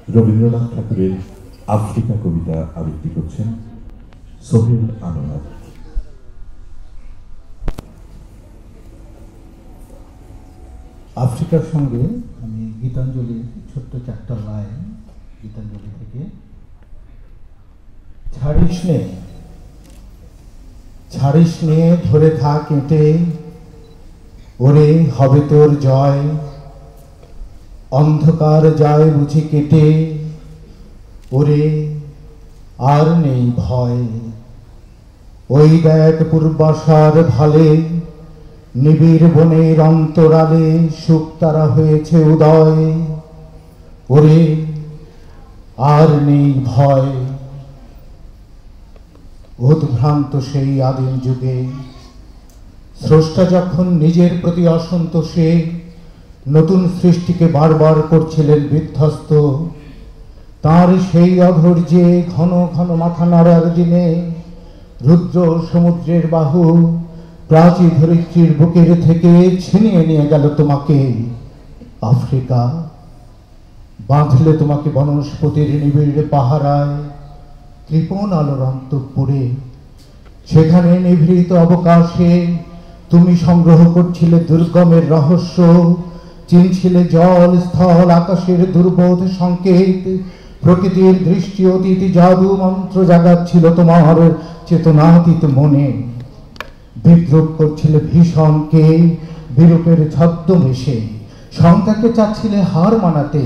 রবীন্দ্রনাথ ঠাকুরের আফ্রিকা কবিতা আবৃত্তি করছেন সোহেল আনোয়ার। আফ্রিকার সঙ্গে আমি গীতাঞ্জলির ছোট্ট চারটা লাইন গীতাঞ্জলি থেকে। ছাড়িস নে ধরে থাক কেটে, ওরে হবে তোর জয়, অন্ধকার যায় বুঝি কেটে, ওরে আর নেই ভয়। ওই দেখ পূর্বাশার ভালে, নিবিড় বনের অন্তরালে সুখ তারা হয়েছে উদয়, ওরে আর নেই ভয়। উদ্ভ্রান্ত সেই আদিম যুগে স্রষ্টা যখন নিজের প্রতি অসন্তোষে নতুন সৃষ্টিকে বারবার করছিলেন বিধ্বস্ত, তার সেই অধৈর্যে ঘন ঘন মাথা নাড়ার দিনে রুদ্র সমুদ্রের বাহু প্রাচী ধরিত্রীর বুকের থেকে ছিনিয়ে নিয়ে গেল তোমাকে। আফ্রিকা বাঁধলে তোমাকে বনস্পতির নিবিড় পাহারায়, কৃপণ আলোর অন্তঃপুরে, সেখানে নিভৃত অবকাশে তুমি সংগ্রহ করছিলে দুর্গমের রহস্য, চিনছিলে জল স্থল আকাশের দুর্বোধ সংকেত, প্রকৃতির দৃষ্টি অতীত জাদু মন্ত্র জাগাচ্ছিল তোমার চেতনাতীত মনে। বিদ্রুপ করছিলে ভীষণকে বিরূপের ছদ্মবেশে, শঙ্কাকে চাচ্ছিলে হার মানাতে,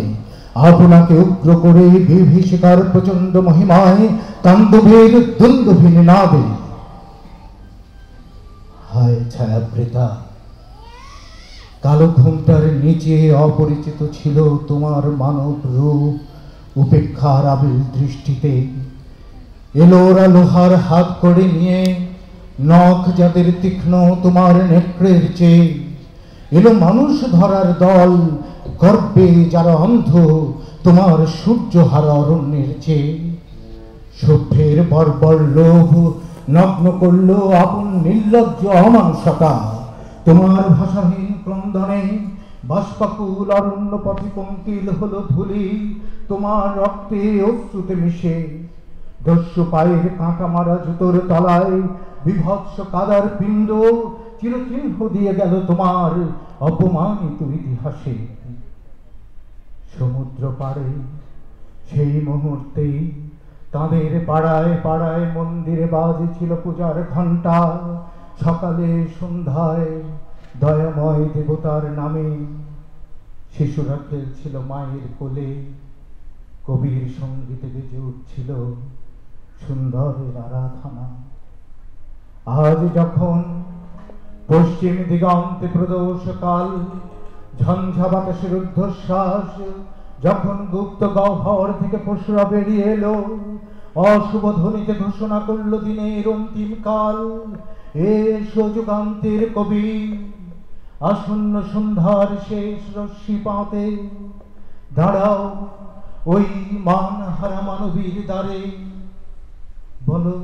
আপনাকে উগ্র করে বিভীষিকার প্রচন্ড মহিমায় তাণ্ডবের দ্বন্দ্বহীন নাবে। হায় ছায়াবৃতা, কালো ঘুমটার নিচে অপরিচিত ছিল তোমার মানব রূপ, উপেক্ষার আবিল দৃষ্টিতে এলো ওরা লোহার হাত করে নিয়ে, নখ যাদের তীক্ষ্ণ তোমার নেত্রের চেয়ে, এলো মানুষ ধরার দল গর্বে যারা অন্ধ তোমার সূর্য হারা অরণ্যের চেয়ে। সভ্যের বর্বর লোভ নগ্ন করল আপন নির্লজ্জ অমানুষতা, তোমার ভাষাহীন ক্রন্দনে বাষ্পাকুল অরণ্য পথে পঙ্কিল হলো ধুলি তোমার রক্তে অশ্রুতে মিশে। দস্যু পায়ের কাঁটা মারা জুতোর তলায় বিভৎস কাদার পিণ্ড চিরচিহ্ন দিয়ে গেল তোমার অপমানিত ইতিহাসে। সমুদ্র পাড়ে সেই মুহূর্তেই তাদের পাড়ায় পাড়ায় মন্দিরে বাজছিল পূজার ঘণ্টা, সকালে সন্ধ্যায় দয়াময় দেবতার নামে শিশুরা খেলছিল মায়ের কোলে, কবির সঙ্গীতে বেজে উঠছিল সুন্দরের আরাধনা। আজ যখন পশ্চিম দিগন্তে প্রদোষকাল, ঝঞ্ঝা বাতাসের ঊর্ধ্বশ্বাস যখন গুপ্ত গহ্বর থেকে পশুরা বেরিয়ে এলো, অশুভ ধ্বনিতে ঘোষণা করল দিনের অন্তিম কাল। এসো যুগান্তের কবি, আসন্ন সন্ধ্যার শেষ রশ্মি পাতে দাঁড়াও ওই মানহারা মানবীর দ্বারে, বলো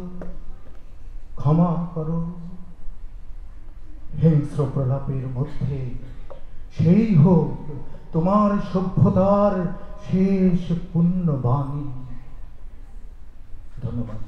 ক্ষমা করো। হিংস্র প্রলাপের মধ্যে সেই হোক তোমার সভ্যতার শেষ পুণ্য বাণী। ধন্যবাদ।